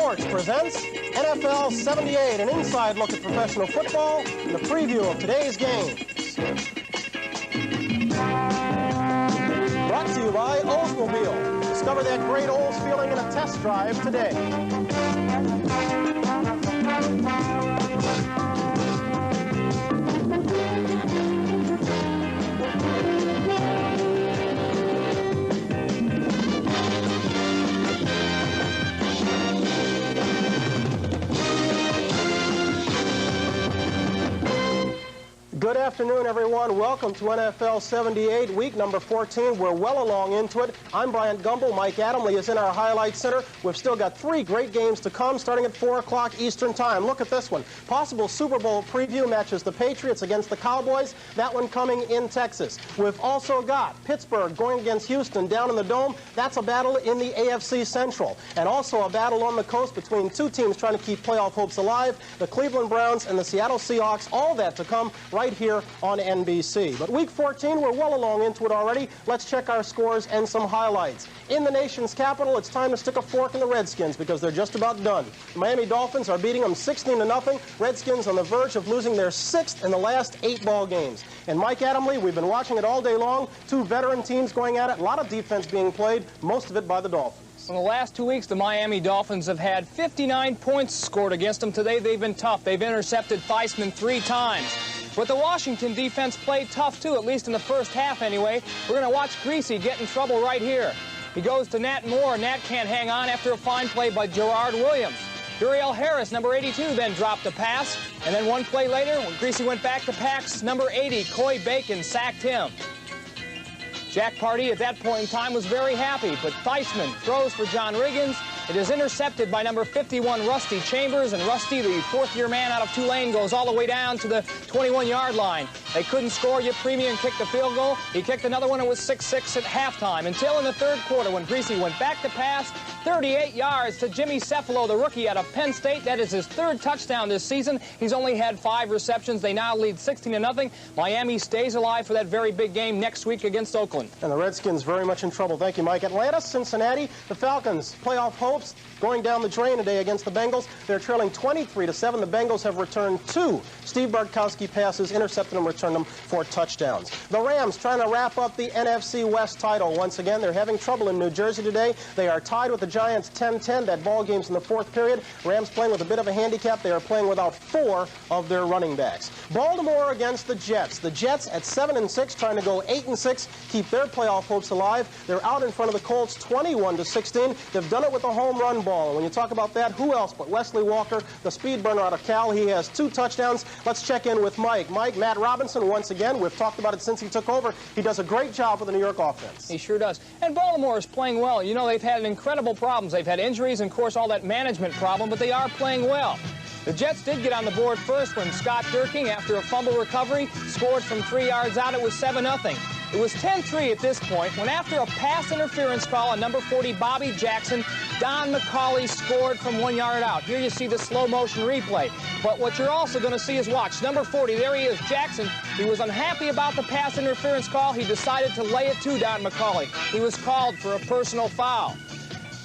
Sports presents NFL 78, an inside look at professional football and a preview of today's games. Brought to you by Oldsmobile. Discover that great Olds feeling in a test drive today. Good afternoon, everyone. Welcome to NFL 78, week number 14. We're well along into it. I'm Bryant Gumbel. Mike Adamle is in our highlight center. We've still got 3 great games to come, starting at 4 o'clock Eastern Time. Look at this one. Possible Super Bowl preview matches the Patriots against the Cowboys. That one coming in Texas. We've also got Pittsburgh going against Houston down in the Dome. That's a battle in the AFC Central. And also a battle on the coast between 2 teams trying to keep playoff hopes alive, the Cleveland Browns and the Seattle Seahawks. All that to come right here on NBC. But week 14, we're well along into it already. Let's check our scores and some highlights. In the nation's capital, it's time to stick a fork in the Redskins because they're just about done. The Miami Dolphins are beating them 16-0. Redskins on the verge of losing their 6th in the last 8 ball games. And Mike Adamle, we've been watching it all day long. 2 veteran teams going at it. A lot of defense being played, most of it by the Dolphins. In the last 2 weeks, the Miami Dolphins have had 59 points scored against them. Today, they've been tough. They've intercepted Theismann 3 times. But the Washington defense played tough, too, at least in the first half anyway. We're going to watch Griese get in trouble right here. He goes to Nat Moore. Nat can't hang on after a fine play by Gerard Williams. Uriel Harris, number 82, then dropped a pass. And then 1 play later, when Griese went back to pass, number 80, Coy Bacon, sacked him. Jack Pardee at that point in time was very happy, but Theismann throws for John Riggins. It is intercepted by number 51, Rusty Chambers, and Rusty, the 4th-year man out of Tulane, goes all the way down to the 21-yard line. They couldn't score yet. Premium kicked the field goal. He kicked another one. It was 6-6 at halftime until in the 3rd quarter when Griese went back to pass, 38 yards to Jimmy Cefalo, the rookie out of Penn State. That is his 3rd touchdown this season. He's only had 5 receptions. They now lead 16-0. Miami stays alive for that very big game next week against Oakland. And the Redskins very much in trouble. Thank you, Mike. Atlanta, Cincinnati, the Falcons, playoff hopes going down the drain today against the Bengals. They're trailing 23-7. The Bengals have returned 2 Steve Bartkowski passes, intercepted them, returned them for touchdowns. The Rams trying to wrap up the NFC West title once again. They're having trouble in New Jersey today. They are tied with the Giants 10-10. That ball game's in the 4th period. Rams playing with a bit of a handicap. They are playing without 4 of their running backs. Baltimore against the Jets. The Jets at 7-6 trying to go 8-6, keep their playoff hopes alive. They're out in front of the Colts 21-16. They've done it with a home run ball. And when you talk about that, who else but Wesley Walker, the speed burner out of Cal? He has 2 touchdowns. Let's check in with Mike. Mike, Matt Robinson, once again, we've talked about it since he took over. He does a great job with the New York offense. He sure does. And Baltimore is playing well. You know, they've had incredible problems. They've had injuries and, of course, all that management problem, but they are playing well. The Jets did get on the board first when Scott Durking, after a fumble recovery, scored from 3 yards out. It was 7-0. It was 10-3 at this point when, after a pass interference call on number 40, Bobby Jackson, Don McCauley scored from 1 yard out. Here you see the slow-motion replay. But what you're also going to see is, watch, number 40, there he is, Jackson. He was unhappy about the pass interference call. He decided to lay it to Don McCauley. He was called for a personal foul.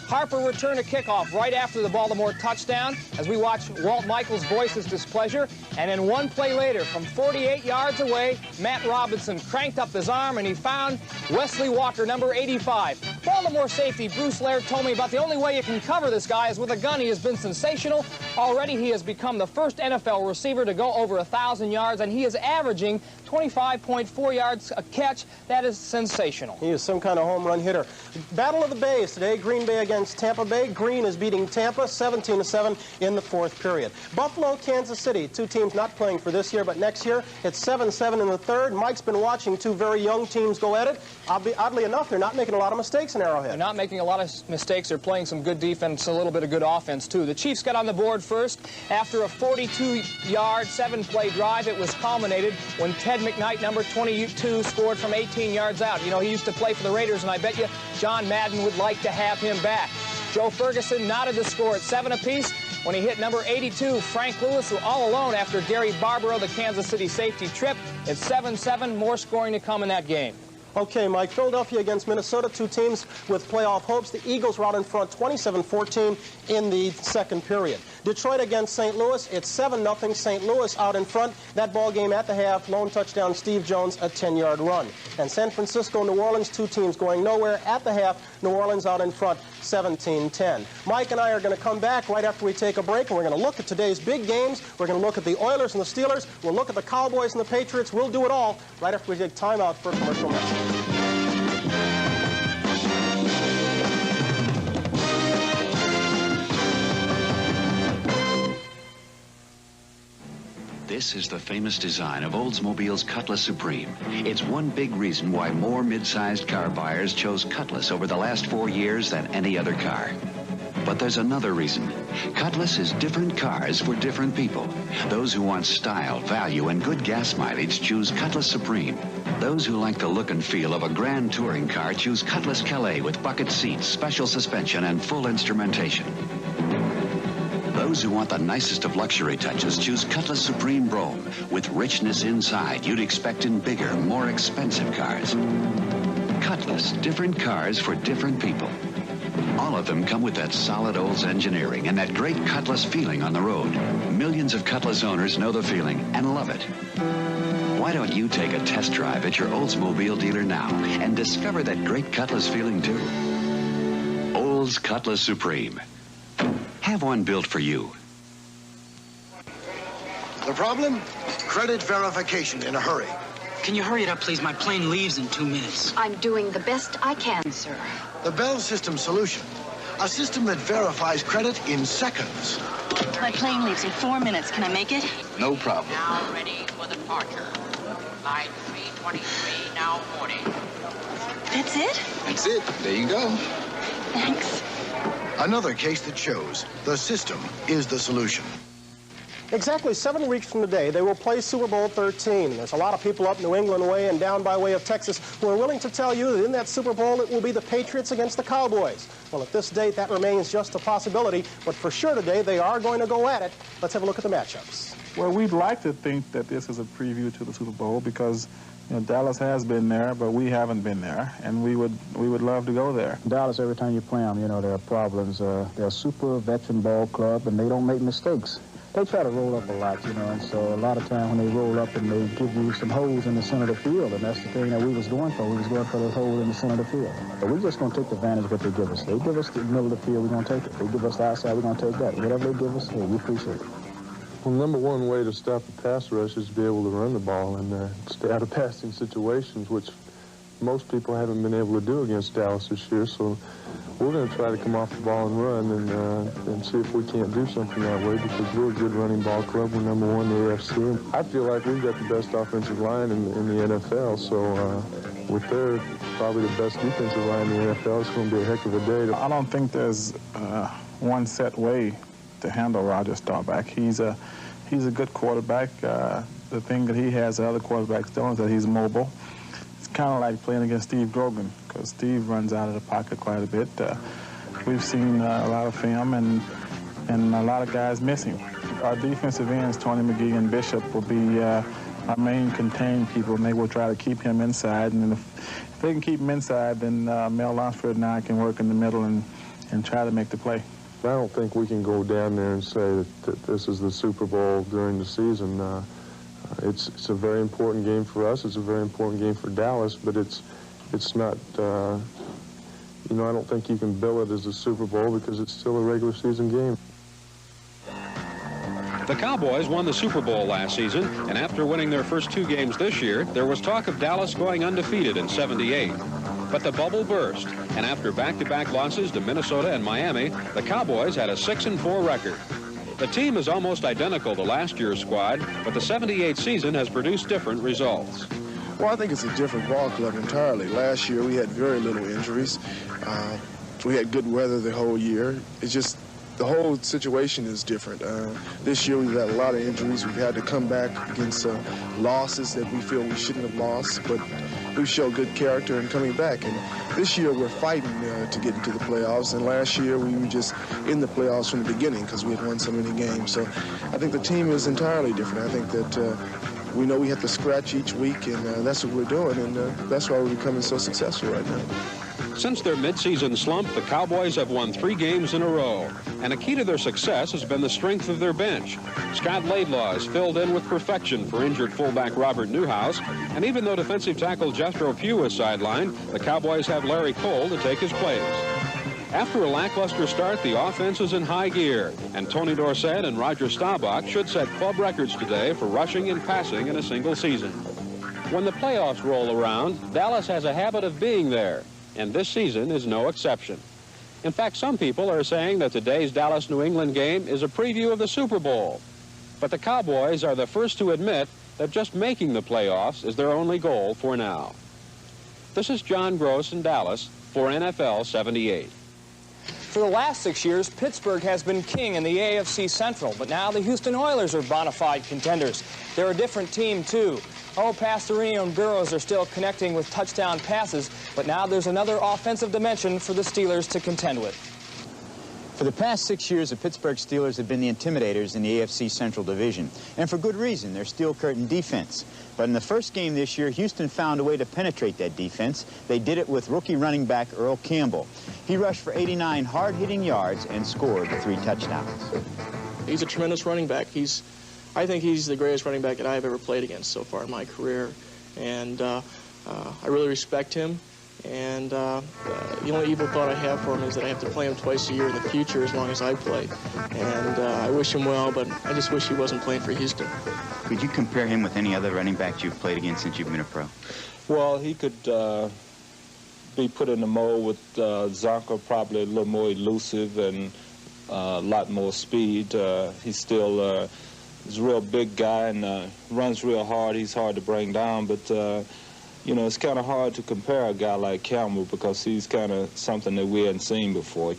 Harper returned a kickoff right after the Baltimore touchdown as we watch Walt Michaels voice his displeasure. And then 1 play later, from 48 yards away, Matt Robinson cranked up his arm and he found Wesley Walker, number 85. Baltimore safety Bruce Laird told me about the only way you can cover this guy is with a gun. He has been sensational. Already he has become the first NFL receiver to go over 1,000 yards, and he is averaging 25.4 yards a catch. That is sensational. He is some kind of home run hitter. Battle of the Bays today, Green Bay against Tampa Bay. Green is beating Tampa 17-7 in the 4th period. Buffalo, Kansas City, 2 teams not playing for this year but next year. It's 7-7 in the 3rd. Mike's been watching 2 very young teams go at it. Oddly enough, they're not making a lot of mistakes in Arrowhead. They're not making a lot of mistakes. They're playing some good defense, a little bit of good offense, too. The Chiefs got on the board first. After a 42-yard, 7-play drive, it was culminated when Ted McKnight, number 22, scored from 18 yards out. You know, he used to play for the Raiders, and I bet you John Madden would like to have him back. Joe Ferguson knotted the score at 7 apiece when he hit number 82, Frank Lewis, all alone after Gary Barbaro, the Kansas City safety, tripped. It's 7-7, more scoring to come in that game. Okay, Mike, Philadelphia against Minnesota, two teams with playoff hopes. The Eagles were out in front 27-14 in the second period. Detroit against St. Louis, it's 7-0. St. Louis out in front. That ball game at the half, lone touchdown, Steve Jones, a 10-yard run. And San Francisco, New Orleans, two teams going nowhere. At the half, New Orleans out in front, 17-10. Mike and I are going to come back right after we take a break, and we're going to look at today's big games. We're going to look at the Oilers and the Steelers. We'll look at the Cowboys and the Patriots. We'll do it all right after we take time out for a commercial message. This is the famous design of Oldsmobile's Cutlass Supreme. It's one big reason why more mid-sized car buyers chose Cutlass over the last 4 years than any other car. But there's another reason. Cutlass is different cars for different people. Those who want style, value, and good gas mileage choose Cutlass Supreme. Those who like the look and feel of a grand touring car choose Cutlass Calais with bucket seats, special suspension, and full instrumentation. Those who want the nicest of luxury touches choose Cutlass Supreme Brome with richness inside you'd expect in bigger, more expensive cars. Cutlass, different cars for different people. All of them come with that solid Olds engineering and that great Cutlass feeling on the road. Millions of Cutlass owners know the feeling and love it. Why don't you take a test drive at your Oldsmobile dealer now and discover that great Cutlass feeling too? Olds Cutlass Supreme. Have one built for you. The problem? Credit verification in a hurry. Can you hurry it up, please? My plane leaves in 2 minutes. I'm doing the best I can, sir. The Bell System solution. A system that verifies credit in seconds. My plane leaves in 4 minutes. Can I make it? No problem. Now ready for departure. Flight 323, now boarding. That's it? That's it. There you go. Thanks. Another case that shows the system is the solution. Exactly 7 weeks from today, they will play Super Bowl 13. There's a lot of people up New England way and down by way of Texas who are willing to tell you that in that Super Bowl it will be the Patriots against the Cowboys. Well, at this date, that remains just a possibility, but for sure today they are going to go at it. Let's have a look at the matchups. Well, we'd like to think that this is a preview to the Super Bowl because Dallas has been there, but we haven't been there, and we would love to go there. Dallas, every time you play them, there are problems. They're a super veteran ball club, and they don't make mistakes. They try to roll up a lot, and so a lot of time when they roll up and they give you some holes in the center of the field, and that's the thing that we was going for. We was going for those holes in the center of the field. But we're just going to take advantage of what they give us. They give us the middle of the field, we're going to take it. They give us the outside, we're going to take that. Whatever they give us, hey, we appreciate it. Well, number one way to stop the pass rush is to be able to run the ball and stay out of passing situations, which most people haven't been able to do against Dallas this year. So we're going to try to come off the ball and run and see if we can't do something that way because we're a good running ball club. We're number one in the AFC. I feel like we've got the best offensive line in the NFL. So with their probably the best defensive line in the NFL, it's going to be a heck of a day. I don't think there's one set way to handle Roger Staubach. He's a good quarterback. The thing that he has that other quarterbacks don't is that he's mobile. It's kind of like playing against Steve Grogan because Steve runs out of the pocket quite a bit. We've seen a lot of film and a lot of guys missing. Our defensive ends, Tony McGee and Bishop, will be our main contained people, and they will try to keep him inside. And if they can keep him inside, then Mel Lunsford and I can work in the middle and try to make the play. I don't think we can go down there and say that this is the Super Bowl during the season. It's a very important game for us. It's a very important game for Dallas, but it's not, I don't think you can bill it as a Super Bowl because it's still a regular season game. The Cowboys won the Super Bowl last season, and after winning their first 2 games this year, there was talk of Dallas going undefeated in '78. But the bubble burst, and after back-to-back losses to Minnesota and Miami, the Cowboys had a 6-4 record. The team is almost identical to last year's squad, but the '78 season has produced different results. Well, I think it's a different ball club entirely. Last year we had very little injuries. We had good weather the whole year. It's just the whole situation is different. This year we've had a lot of injuries. We've had to come back against losses that we feel we shouldn't have lost, but we show good character in coming back. And this year we're fighting to get into the playoffs, and last year we were just in the playoffs from the beginning because we had won so many games. So I think the team is entirely different. I think that we know we have to scratch each week, and that's what we're doing, and that's why we're becoming so successful right now. Since their midseason slump, the Cowboys have won 3 games in a row, and a key to their success has been the strength of their bench. Scott Laidlaw has filled in with perfection for injured fullback Robert Newhouse, and even though defensive tackle Jethro Pugh is sidelined, the Cowboys have Larry Cole to take his place. After a lackluster start, the offense is in high gear, and Tony Dorsett and Roger Staubach should set club records today for rushing and passing in a single season. When the playoffs roll around, Dallas has a habit of being there, and this season is no exception. In fact, some people are saying that today's Dallas-New England game is a preview of the Super Bowl. But the Cowboys are the first to admit that just making the playoffs is their only goal for now. This is John Gross in Dallas for NFL 78. For the last 6 years, Pittsburgh has been king in the AFC Central, but now the Houston Oilers are bona fide contenders. They're a different team, too. Oh, Pastorini and Burrows are still connecting with touchdown passes, but now there's another offensive dimension for the Steelers to contend with. For the past 6 years, the Pittsburgh Steelers have been the intimidators in the AFC Central Division, and for good reason. Their steel curtain defense. But in the first game this year, Houston found a way to penetrate that defense. They did it with rookie running back Earl Campbell. He rushed for 89 hard-hitting yards and scored 3 touchdowns. He's a tremendous running back. I think he's the greatest running back that I've ever played against so far in my career, and I really respect him. And the only evil thought I have for him is that I have to play him twice a year in the future as long as I play. And I wish him well, but I just wish he wasn't playing for Houston. Could you compare him with any other running back you've played against since you've been a pro? Well, he could be put in the mold with Zonka, probably a little more elusive and a lot more speed. He's still he's a real big guy and runs real hard. He's hard to bring down, but you know, it's kind of hard to compare a guy like Campbell because he's kind of something that we hadn't seen before.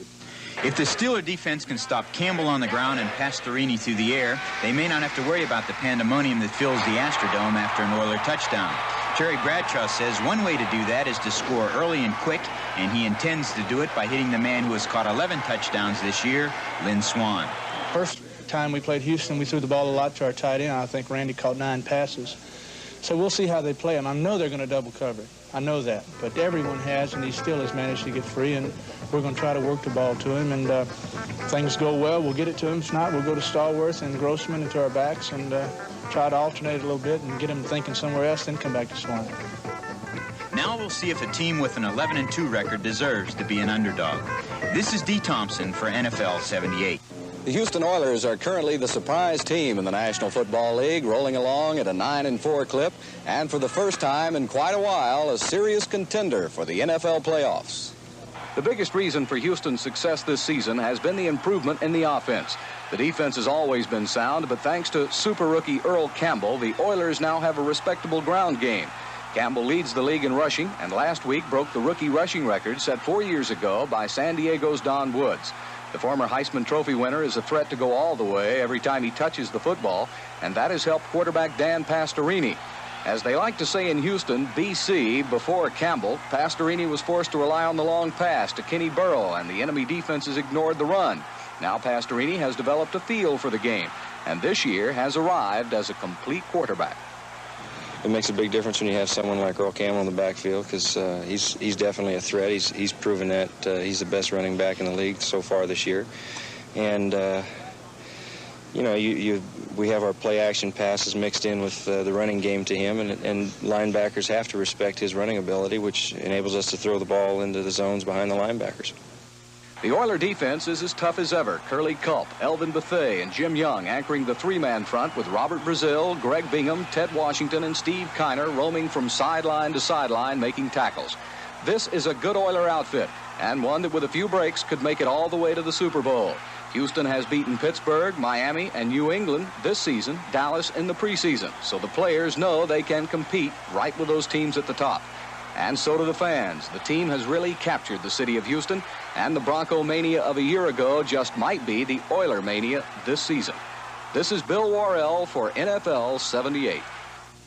If the Steeler defense can stop Campbell on the ground and Pastorini through the air, they may not have to worry about the pandemonium that fills the Astrodome after an Oiler touchdown. Terry Bradshaw says one way to do that is to score early and quick, and he intends to do it by hitting the man who has caught 11 touchdowns this year, Lynn Swann. First time we played Houston, we threw the ball a lot to our tight end. I think Randy caught 9 passes. So we'll see how they play him. I know they're going to double cover. I know that. But everyone has, and he still has managed to get free, and we're going to try to work the ball to him. And if things go well, we'll get it to him. If not, we'll go to Stallworth and Grossman into our backs and try to alternate a little bit and get him thinking somewhere else, then come back to Swann. Now we'll see if a team with an 11-2 record deserves to be an underdog. This is Dee Thompson for NFL 78. The Houston Oilers are currently the surprise team in the National Football League, rolling along at a 9-4 clip, and for the first time in quite a while, a serious contender for the NFL playoffs. The biggest reason for Houston's success this season has been the improvement in the offense. The defense has always been sound, but thanks to super rookie Earl Campbell, the Oilers now have a respectable ground game. Campbell leads the league in rushing, and last week broke the rookie rushing record set 4 years ago by San Diego's Don Woods. The former Heisman Trophy winner is a threat to go all the way every time he touches the football, and that has helped quarterback Dan Pastorini. As they like to say in Houston, BC, before Campbell, Pastorini was forced to rely on the long pass to Kenny Burrow, and the enemy defenses ignored the run. Now Pastorini has developed a feel for the game, and this year has arrived as a complete quarterback. It makes a big difference when you have someone like Earl Campbell in the backfield because he's definitely a threat. He's proven that he's the best running back in the league so far this year. And, you know, we have our play-action passes mixed in with the running game to him, and linebackers have to respect his running ability, which enables us to throw the ball into the zones behind the linebackers. The Oiler defense is as tough as ever. Curly Culp, Elvin Bethea, and Jim Young anchoring the 3-man front with Robert Brazil, Greg Bingham, Ted Washington, and Steve Kiner roaming from sideline to sideline making tackles. This is a good Oiler outfit, and one that with a few breaks could make it all the way to the Super Bowl. Houston has beaten Pittsburgh, Miami, and New England this season, Dallas in the preseason, so the players know they can compete right with those teams at the top. And so do the fans. The team has really captured the city of Houston, and the Bronco mania of a year ago just might be the Oiler mania this season. This is Bill Worrell for NFL 78.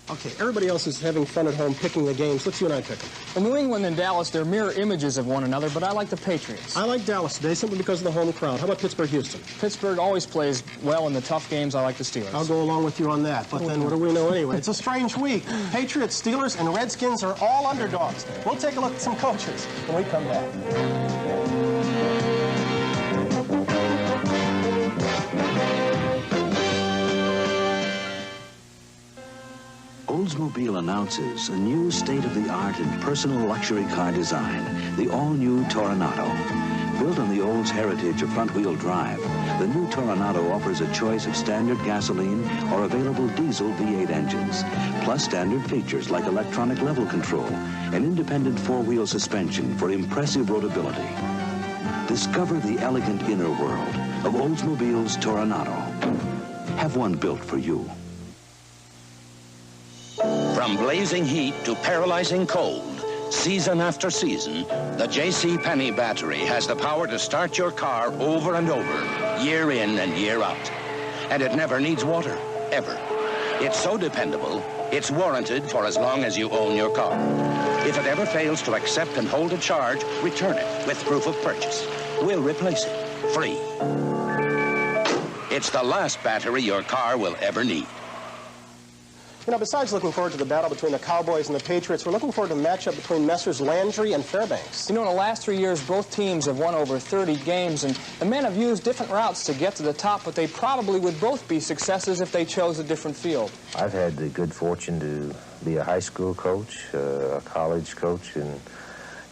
Okay, everybody else is having fun at home picking the games. Let's you and I pick them. Well, New England and Dallas, they're mirror images of one another, but I like the Patriots. I like Dallas today simply because of the home crowd. How about Pittsburgh-Houston? Pittsburgh always plays well in the tough games. I like the Steelers. I'll go along with you on that, but then what do we know anyway? It's a strange week. Patriots, Steelers, and Redskins are all underdogs. We'll take a look at some coaches when we come back. Oldsmobile announces a new state-of-the-art and personal luxury car design, the all-new Toronado. Built on the Olds heritage of front-wheel drive, the new Toronado offers a choice of standard gasoline or available diesel V8 engines, plus standard features like electronic level control and independent four-wheel suspension for impressive roadability. Discover the elegant inner world of Oldsmobile's Toronado. Have one built for you. From blazing heat to paralyzing cold, season after season, the J.C. Penney battery has the power to start your car over and over, year in and year out. And it never needs water, ever. It's so dependable, it's warranted for as long as you own your car. If it ever fails to accept and hold a charge, return it with proof of purchase. We'll replace it, free. It's the last battery your car will ever need. You know, besides looking forward to the battle between the Cowboys and the Patriots, we're looking forward to the matchup between Messrs. Landry and Fairbanks. You know, in the last 3 years, both teams have won over 30 games, and the men have used different routes to get to the top, but they probably would both be successes if they chose a different field. I've had the good fortune to be a high school coach, a college coach, and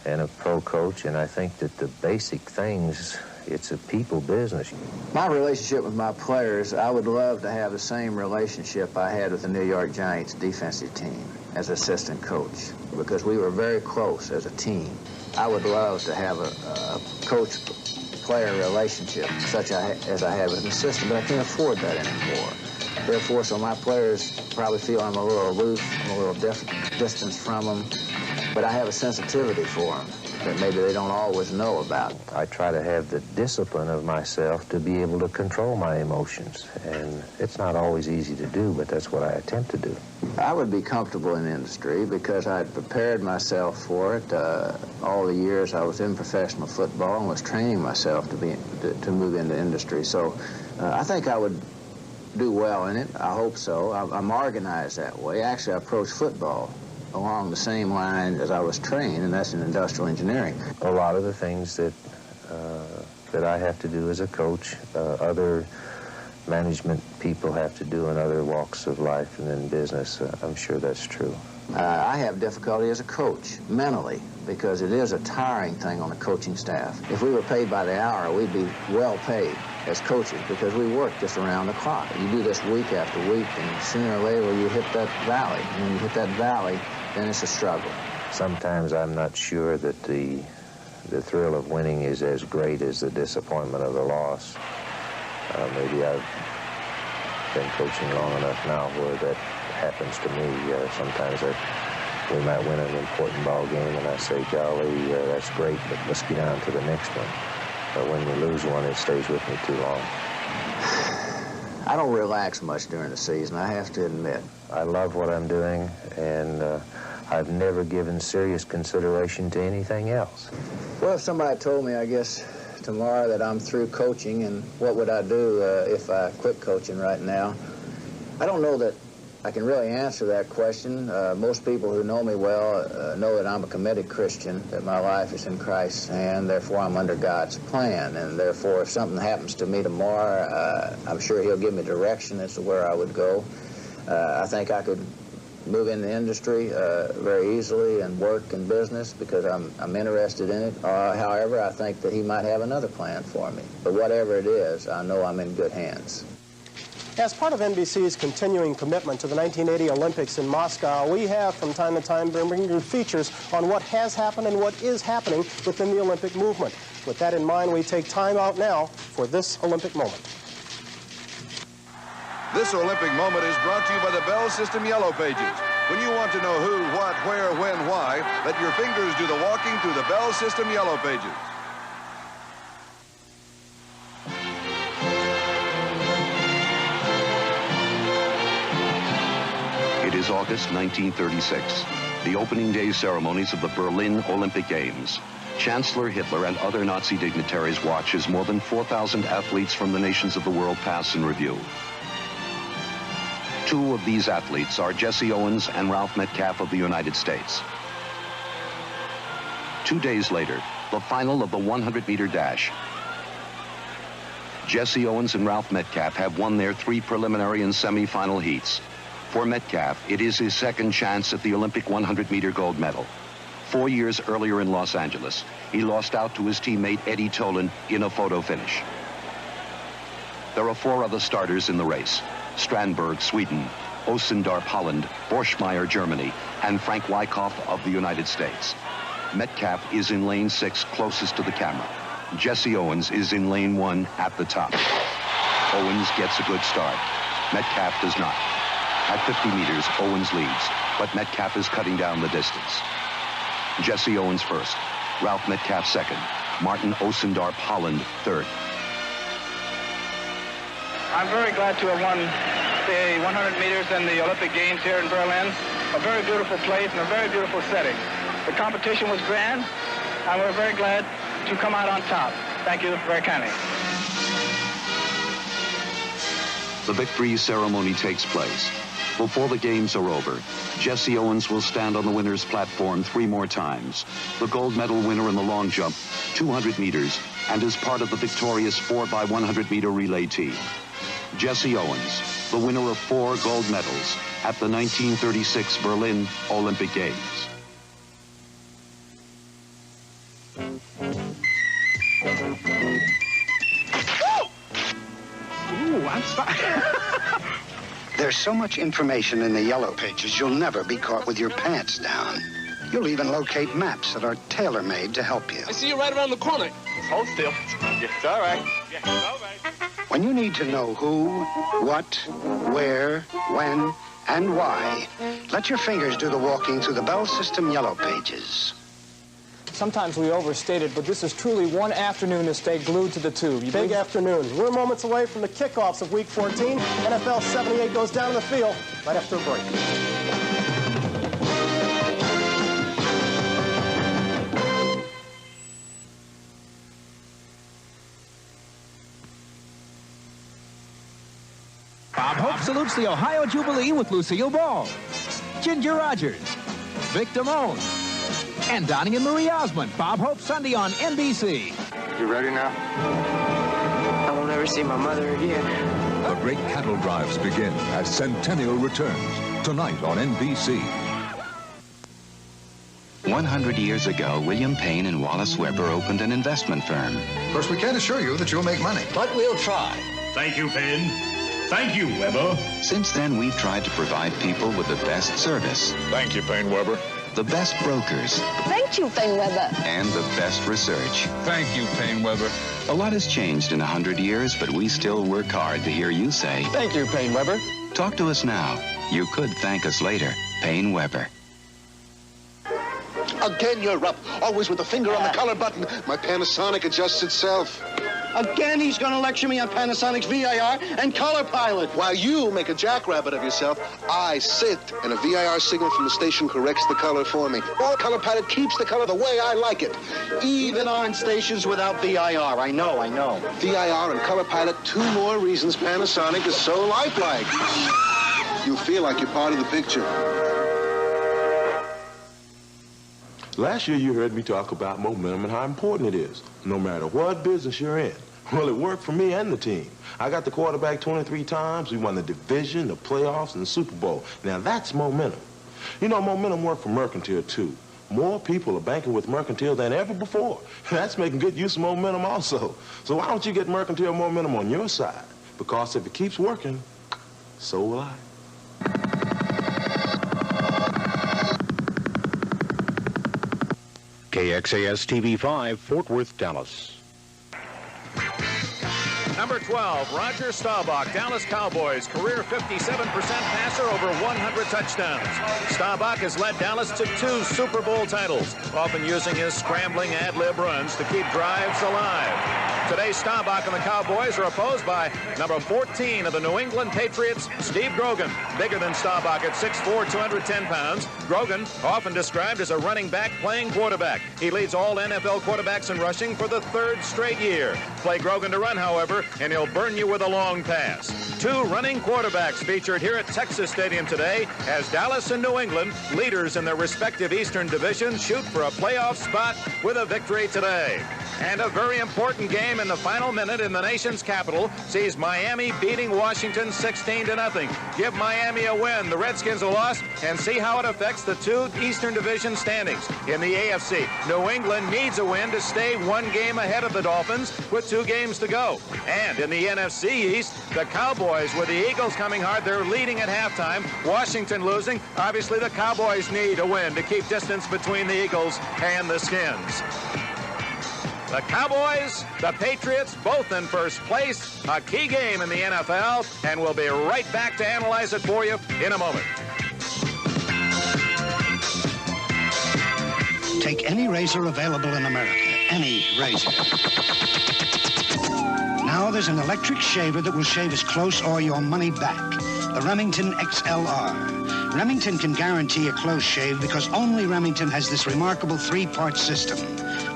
a pro coach, and I think that the basic things, it's a people business. My relationship with my players, I would love to have the same relationship I had with the New York Giants defensive team as assistant coach, because we were very close as a team. I would love to have a coach-player relationship such as I had with an assistant, but I can't afford that anymore. Therefore, so my players probably feel I'm a little aloof, I'm a little distance from them, but I have a sensitivity for them that maybe they don't always know about. I try to have the discipline of myself to be able to control my emotions, and it's not always easy to do, but that's what I attempt to do. I would be comfortable in the industry because I'd prepared myself for it all the years I was in professional football and was training myself to move into industry. So I think I would do well in it. I hope so. I'm organized that way. Actually, I approach football along the same line as I was trained, and that's in industrial engineering. A lot of the things that I have to do as a coach, other management people have to do in other walks of life and in business. I'm sure that's true. I have difficulty as a coach, mentally, because it is a tiring thing on the coaching staff. If we were paid by the hour, we'd be well paid as coaches because we work just around the clock. You do this week after week, and sooner or later you hit that valley. And when you hit that valley, then it's a struggle. Sometimes I'm not sure that the thrill of winning is as great as the disappointment of the loss. Maybe I've been coaching long enough now where that happens to me. Sometimes we might win an important ball game, and I say, golly, that's great, but let's get on to the next one. But when we lose one, it stays with me too long. I don't relax much during the season, I have to admit. I love what I'm doing, and I've never given serious consideration to anything else. Well, if somebody told me, I guess, tomorrow that I'm through coaching and what would I do if I quit coaching right now, I don't know that I can really answer that question. Most people who know me well know that I'm a committed Christian, that my life is in Christ's hand, therefore I'm under God's plan, and therefore if something happens to me tomorrow, I'm sure he'll give me direction as to where I would go. I think I could move in the industry very easily and work in business because I'm interested in it. However, I think that he might have another plan for me. But whatever it is, I know I'm in good hands. As part of NBC's continuing commitment to the 1980 Olympics in Moscow, we have from time to time been bringing you features on what has happened and what is happening within the Olympic movement. With that in mind, we take time out now for this Olympic moment. This Olympic moment is brought to you by the Bell System Yellow Pages. When you want to know who, what, where, when, why, let your fingers do the walking through the Bell System Yellow Pages. It is August 1936, the opening day ceremonies of the Berlin Olympic Games. Chancellor Hitler and other Nazi dignitaries watch as more than 4,000 athletes from the nations of the world pass in review. Two of these athletes are Jesse Owens and Ralph Metcalfe of the United States. 2 days later, the final of the 100-meter dash. Jesse Owens and Ralph Metcalfe have won their 3 preliminary and semi-final heats. For Metcalfe, it is his second chance at the Olympic 100-meter gold medal. 4 years earlier in Los Angeles, he lost out to his teammate Eddie Tolan in a photo finish. There are 4 other starters in the race: Strandberg, Sweden; Osendarp, Holland; Borschmeier, Germany; and Frank Wyckoff of the United States. Metcalfe is in lane 6, closest to the camera. Jesse Owens is in lane 1 at the top. Owens gets a good start. Metcalfe does not. At 50 meters, Owens leads, but Metcalfe is cutting down the distance. Jesse Owens first, Ralph Metcalfe second, Martin Osendarp, Holland third. I'm very glad to have won the 100 meters in the Olympic Games here in Berlin. A very beautiful place and a very beautiful setting. The competition was grand, and we're very glad to come out on top. Thank you very kindly. The victory ceremony takes place. Before the games are over, Jesse Owens will stand on the winner's platform 3 more times. The gold medal winner in the long jump, 200 meters, and is part of the victorious 4x100 meter relay team. Jesse Owens, the winner of 4 gold medals at the 1936 Berlin Olympic Games. Ooh, I'm sorry. There's so much information in the yellow pages, you'll never be caught with your pants down. You'll even locate maps that are tailor-made to help you. I see you right around the corner. Hold still. It's all right. Yeah, it's all right. When you need to know who, what, where, when, and why, let your fingers do the walking through the Bell System yellow pages. Sometimes we overstate it, but this is truly one afternoon to stay glued to the tube. Big afternoon. We're moments away from the kickoffs of Week 14. NFL 78 goes down to the field right after a break. Bob Hope salutes the Ohio Jubilee with Lucille Ball, Ginger Rogers, Vic Damone, and Donnie and Marie Osmond. Bob Hope Sunday on NBC. You ready now? I won't ever see my mother again. The great cattle drives begin as Centennial returns tonight on NBC. 100 years ago, William Payne and Wallace Weber opened an investment firm. Of course, we can't assure you that you'll make money. But we'll try. Thank you, Payne. Thank you, Weber. Since then, we've tried to provide people with the best service. Thank you, Payne Weber. The best brokers. Thank you, Payne Weber. And the best research. Thank you, Payne Weber. A lot has changed in 100 years, but we still work hard to hear you say, thank you, Payne Weber. Talk to us now. You could thank us later. Payne Weber. Again, you're up. Always with the finger on the color button. My Panasonic adjusts itself. Again, he's going to lecture me on Panasonic's VIR and Color Pilot. While you make a jackrabbit of yourself, I sit, and a VIR signal from the station corrects the color for me. Or Color Pilot keeps the color the way I like it. Even on stations without VIR. I know. VIR and Color Pilot, 2 more reasons Panasonic is so lifelike. You feel like you're part of the picture. Last year, you heard me talk about momentum and how important it is, no matter what business you're in. Well, it worked for me and the team. I got the quarterback 23 times. We won the division, the playoffs, and the Super Bowl. Now, that's momentum. You know, momentum worked for Mercantile, too. More people are banking with Mercantile than ever before. That's making good use of momentum also. So why don't you get Mercantile momentum on your side? Because if it keeps working, so will I. KXAS TV5, Fort Worth, Dallas. Number 12, Roger Staubach, Dallas Cowboys, career 57% passer, over 100 touchdowns. Staubach has led Dallas to 2 Super Bowl titles, often using his scrambling ad-lib runs to keep drives alive. Today, Staubach and the Cowboys are opposed by number 14 of the New England Patriots, Steve Grogan. Bigger than Staubach at 6'4", 210 pounds. Grogan, often described as a running back playing quarterback. He leads all NFL quarterbacks in rushing for the 3rd straight year. Play Grogan to run, however, and he'll burn you with a long pass. 2 running quarterbacks featured here at Texas Stadium today as Dallas and New England, leaders in their respective Eastern divisions, shoot for a playoff spot with a victory today. And a very important game in the final minute in the nation's capital sees Miami beating Washington 16-0. Give Miami a win. The Redskins a loss, and see how it affects the 2 Eastern Division standings. In the AFC, New England needs a win to stay 1 game ahead of the Dolphins with 2 games to go. And in the NFC East, the Cowboys, with the Eagles coming hard, they're leading at halftime. Washington losing. Obviously, the Cowboys need a win to keep distance between the Eagles and the Skins. The Cowboys, the Patriots, both in first place. A key game in the NFL, and we'll be right back to analyze it for you in a moment. Take any razor available in America. Any razor. Now there's an electric shaver that will shave as close or your money back. The Remington XLR. Remington can guarantee a close shave because only Remington has this remarkable 3-part system.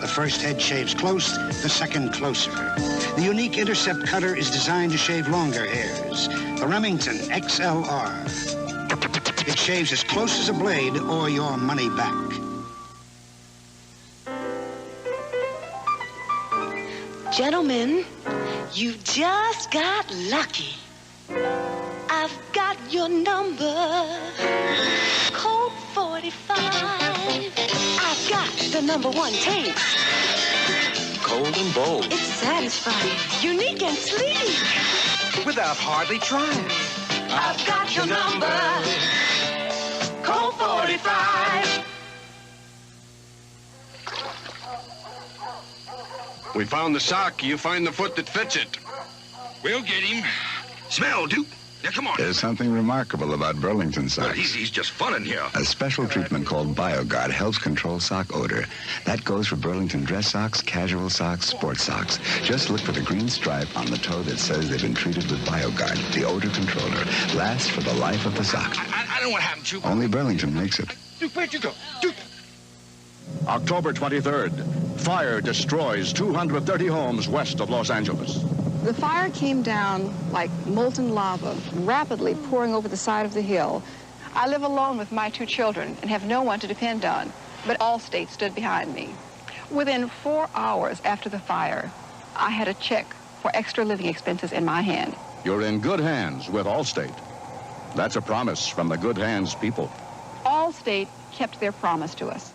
The first head shaves close, the second closer. The unique Intercept cutter is designed to shave longer hairs. The Remington XLR. It shaves as close as a blade or your money back. Gentlemen, you just got lucky. I've got your number. Code 45. I've got the #1 taste. Cold and bold. It's satisfying, unique and sleek. Without hardly trying. I've got your number. Code 45. We found the sock. You find the foot that fits it. We'll get him. Smell, Duke. Now, come on. There's something remarkable about Burlington socks. Well, he's just fun in here. A special treatment called BioGuard helps control sock odor. That goes for Burlington dress socks, casual socks, sports socks. Just look for the green stripe on the toe that says they've been treated with BioGuard, the odor controller. Lasts for the life of the sock. I don't know what happened to you. Only Burlington makes it. Duke, where'd you go? Duke. October 23rd. Fire destroys 230 homes west of Los Angeles. The fire came down like molten lava, rapidly pouring over the side of the hill. I live alone with my 2 children and have no one to depend on, but Allstate stood behind me. Within 4 hours after the fire, I had a check for extra living expenses in my hand. You're in good hands with Allstate. That's a promise from the good hands people. Allstate kept their promise to us.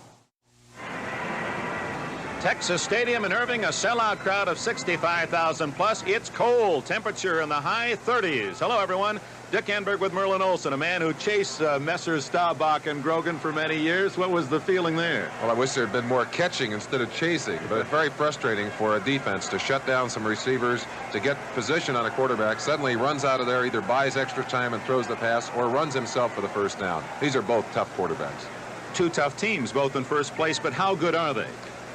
Texas Stadium in Irving, a sellout crowd of 65,000 plus. It's cold, temperature in the high 30s. Hello, everyone. Dick Enberg with Merlin Olsen, a man who chased Messrs. Staubach and Grogan for many years. What was the feeling there? Well, I wish there had been more catching instead of chasing, but it's very frustrating for a defense to shut down some receivers, to get position on a quarterback, suddenly runs out of there, either buys extra time and throws the pass, or runs himself for the first down. These are both tough quarterbacks. 2 tough teams, both in first place, but how good are they?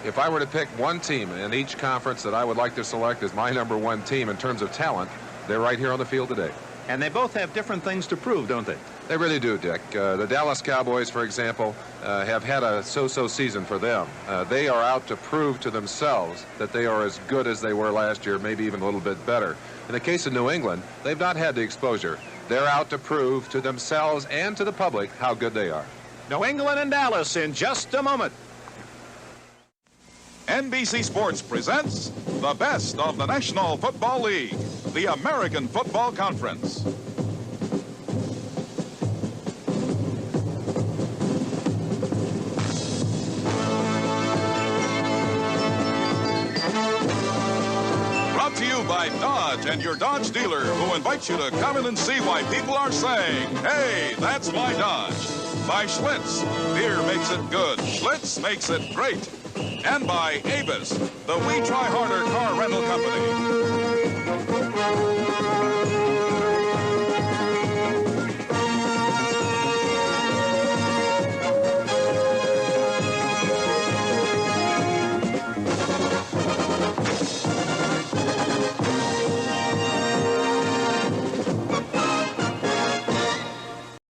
If I were to pick one team in each conference that I would like to select as my #1 team in terms of talent, they're right here on the field today. And they both have different things to prove, don't they? They really do, Dick. The Dallas Cowboys, for example, have had a so-so season for them. They are out to prove to themselves that they are as good as they were last year, maybe even a little bit better. In the case of New England, they've not had the exposure. They're out to prove to themselves and to the public how good they are. New England and Dallas in just a moment. NBC Sports presents the best of the National Football League, the American Football Conference. Brought to you by Dodge and your Dodge dealer, who invites you to come in and see why people are saying, "Hey, that's my Dodge." By Schlitz, beer makes it good. Schlitz makes it great. And by Avis, the We Try Harder car rental company.